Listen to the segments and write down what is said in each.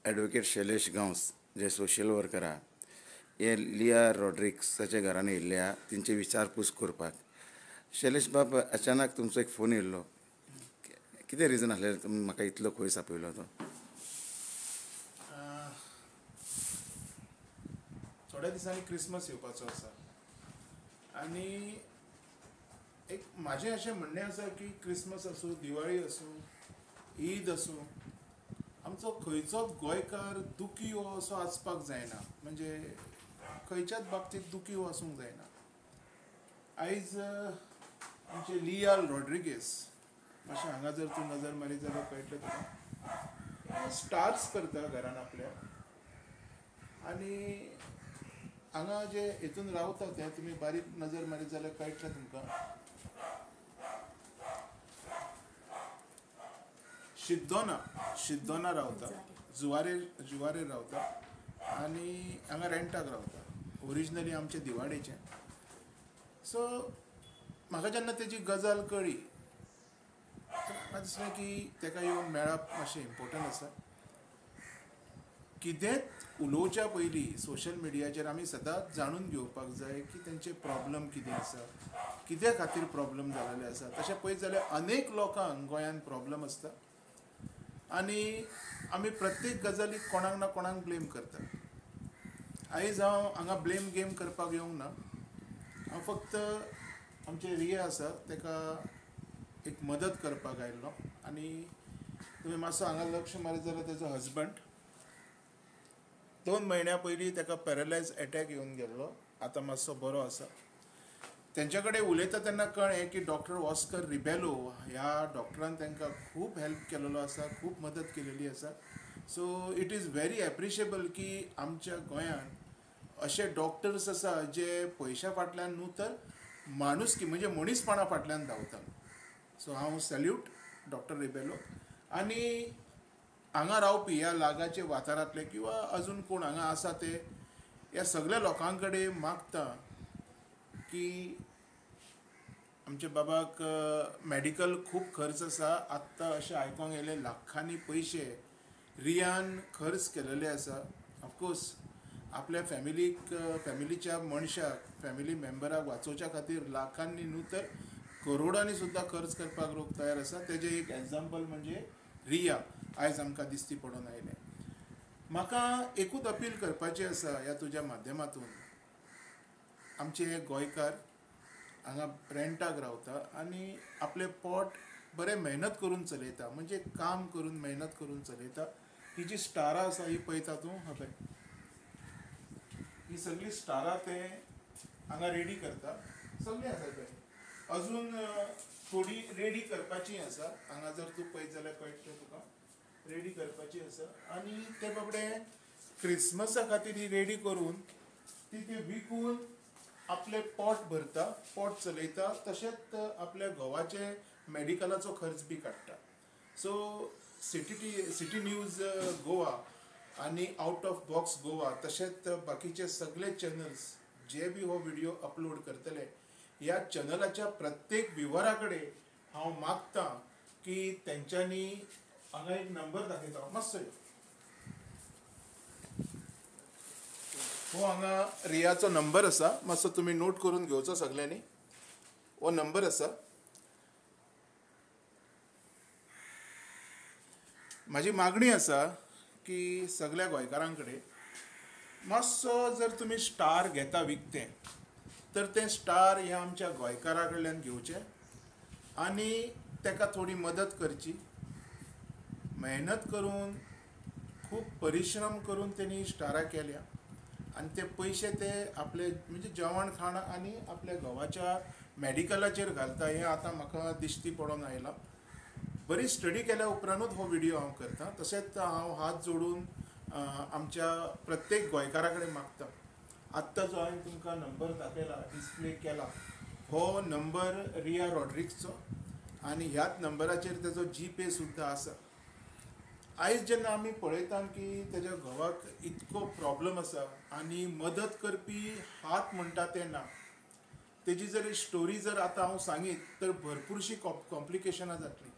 Advocate Shailesh Gawas जे social worker आहा हे लिया रॉड्रिक्साच्या घरान येयल्ल्या तेंची विचारपूस करपाक. शैलेश बाब, अचानक तुमचो एक फोन येयल्लो. कितें रिजन आसलें तुमी म्हाका इतलो खंय आपयलो तो? थोड्या दिसांनी क्रिसमस येवपाचो आसा आनी एक म्हाजें अशें म्हणणें आसा की क्रिसमस आसूं, दिवाळी आसूं, ईद आसूं, आमचो खंयचोच गोंयकार दुखी हो असो आसपाक जायना. म्हणजे खंयच्याच बाबतींत दुखी हो आसूंक जायना. आयज आमचे लियाल रॉड्रिगीस मातशें हांगा जर तूं नजर मारीत जाल्यार कळटलें तुका. स्टार्स करता घरान आपल्या आनी हांगा जे हितून रावता ते तुमी बारीक नजर मारीत जाल्यार कळटलें तुमकां. शिद्दोना रावता, जुवारेर रावता आनी हांगा रेंटाक रावता. ओरिजिनली आमचे दिवाडेचे. सो म्हाका जेन्ना तेजी गजाल कळ्ळी म्हाका दिसलें की ताका येवन मेळप मातशें इम्पोर्टंट आसा. कितेंच उलोवच्या पयलीं सोशल मिडियाचेर आमी सदांच जाणून घेवपाक जाय की तेंचे प्रॉब्लम कितें आसा, कित्या खातीर प्रॉब्लम जाल्ले आसा. तशें पळयत जाल्यार अनेक लोकांक गोंयांत प्रॉब्लम आसता आनी आमी प्रत्येक गजालीक कोणाक ना कोणाक ब्लेम करता. आयज हांव हांगा ब्लेम गेम करपाक येवंक ना. हांव फक्त आमचे रिया आसा ताका एक मदत करपाक आयिल्लो. आनी तुमी मातसो हांगा लक्ष मारीत जाल्यार तेजो हजबंड 2 म्हयन्यां पयलीं ताका पॅरलायज एटॅक येवन गेल्लो. आतां मातसो बरो आसा. तेंच्या कडेन उलयता तेन्ना कळ्ळें की डॉक्टर ऑस्कर रिबेलो ह्या डॉक्टरान तांकां खूब हेल्प केलेलो आसा, खूब मदत केलेली आसा. So it is very appreciable की आमच्या गोंयांत अशे डॉक्टर्स आसा जे पयशा फाटल्यान न्हू तर माणुसकी म्हणजे मनीसपणा फाटल्यान धांवता. सो हांव सॅल्यूट डॉक्टर रिबेलो. आनी हांगा रावपी ह्या लागाचे वाठारांतले किंवा अजून कोण हांगा आसा ते ह्या सगळ्या लोकां कडेन मागता की आमच्या बाबाक मॅडिकल खूब खर्च आसा. आत्तां अशें आयकोंक येयलें लाखांनी पयशे रियान खर्च केलेले आसा. ऑफकोर्स आपल्या फॅमिलीच्या मनशाक, फॅमिली मेंबराक वाचोवच्या खातीर लाखांनी न्हू तर करोडांनी सुद्दां खर्च करपाक लोक तयार आसा. तेजें एक एग्जाम्पल म्हणजे रिया आयज आमकां दिश्टी पडून आयलें. म्हाका एकूच अपील करपाची आसा ह्या तुज्या माध्यमांतून. आमचे हे गोंयकार हांगा रेंटाक रावता आनी आपलें पोट बरें मेहनत करून चलयता. म्हणजे काम करून मेहनत करून चलयता. ही जी स्टारां आसा ही पळयता तूं पळय, ही सगळीं स्टारां ते हांगा रेडी करता. सगळीं आसा पळय. अजून थोडी रेडी करपाची आसा. हांगा जर तूं पळयत जाल्यार कळटलें तुका. रेडी करपाची आसा आनी ते बाबडे क्रिसमसा खातीर ही रेडी करून ती ते विकून आपले पोट भरता, पोट चलयता. तशेंच आपल्या घोवाचे मॅडिकलाचो खर्च बी काडटा. सो सिटी न्यूज गोवा आनी आउट ऑफ बॉक्स गोवा तशेंच बाकीचे सगळे चॅनल्स जे बी हो व्हिडिओ अपलोड करतले ह्या चॅनलाच्या प्रत्येक विवरा कडेन हांव मागतां की तेंच्यांनी हांगा एक नंबर दाखयता मातसो यो. हो हांगा रियाचो नंबर आसा. मातसो तुमी नोट करून घेवचो सगळ्यांनी. हो नंबर आसा. म्हाजी मागणी आसा की सगळ्या गोंयकारां कडेन मातसो जर तुमी स्टार घेता विकतें तर तें स्टार ह्या आमच्या गोंयकारा कडल्यान घेवचें आनी ताका थोडी मदत करची. मेहनत करून खूब परिश्रम करून तेणी स्टारां केल्या आनी ते पयशे ते आपले म्हणजे जेवण खाण आनी आपल्या घोवाच्या मॅडिकलाचेर घालता. हें आतां म्हाका दिश्टी पडून आयलां. बरी स्टडी केल्या उपरांतूच हो व्हिडिओ हांव करतां. तशेंच हांव हात जोडून आमच्या प्रत्येक गोंयकारा कडेन मागतां. आत्तां जो हांवें तुमकां नंबर दाखयला, डिस्प्ले केला, हो नंबर रिया रॉड्रिक्सचो आनी ह्याच नंबराचेर तेजो जीपे सुद्दां आसा. आयज जेन्ना आमी पळयता की तेज्या घोवाक इतको प्रॉब्लम आसा आनी मदत करपी हात म्हणटा ते ना. तेजी जर स्टोरी जर आतां हांव सांगीत तर भरपूरशीं कॉम्प्लिकेशनां जातलीं.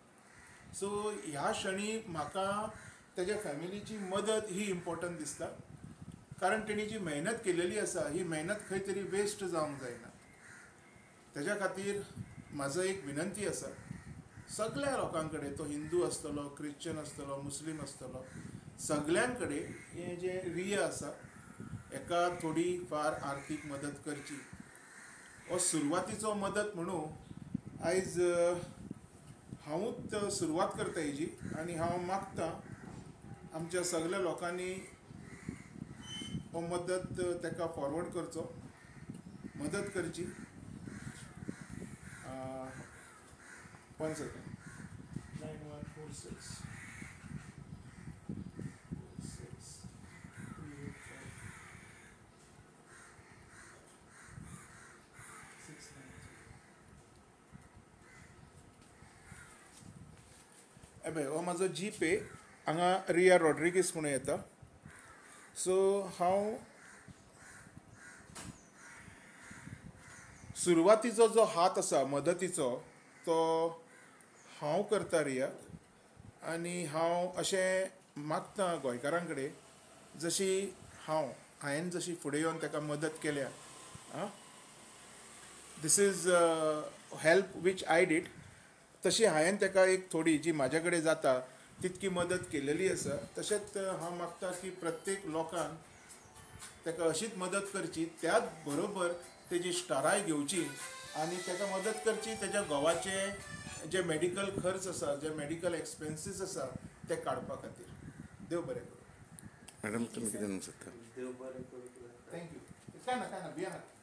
सो ह्या क्षणी म्हाका तेज्या फॅमिलीची मदत ही इम्पॉर्टंट दिसता, कारण तेणी जी मेहनत केलेली आसा ही मेहनत खंय तरी वेस्ट जावंक जायना. तेज्या खातीर म्हाजो एक विनंती आसा सगळ्या लोकां कडेन, तो हिंदू आसतलो, क्रिश्चन आसतलो, मुस्लीम आसतलो, सगळ्यां कडेन हें जें रिया आसा हेका थोडी फार आर्थीक मदत करची. हो सुरवातीचो मदत म्हणून आयज हांवूच सुरवात करता हेजी, आनी हांव मागतां आमच्या सगळ्या लोकांनी हो मदत ताका फॉरवर्ड करचो, मदत करची. 1 सेकंड. 9146 हो म्हाजो जी पे हांगा रिया रॉड्रिगीस म्हणून येता. सो हांव सुरवातीचो जो हात आसा मदतीचो तो हांव करता रियाक, आनी हांव अशें मागतां गोंयकारां कडेन जशी हांवें जशी फुडें येवन ताका मदत केल्या, this is help which I did, तशी हांवें ताका एक थोडी जी म्हाज्या कडेन जाता तितकी मदत केलेली आसा. तशेंच हांव मागतां की प्रत्येक लोकान ताका अशीच मदत करची, त्याच बरोबर तेजी स्टाराय घेवची आनी ताका मदत करची तेज्या घोवाचे जे मेडिकल खर्च आसा, जे मेडिकल एक्सपेन्सीस आसा ते काडपा खातीर. देव बरें करूं. मॅडम तुमी कितें म्हणूंक सोदता? थँक्यू. काय ना भियानाका.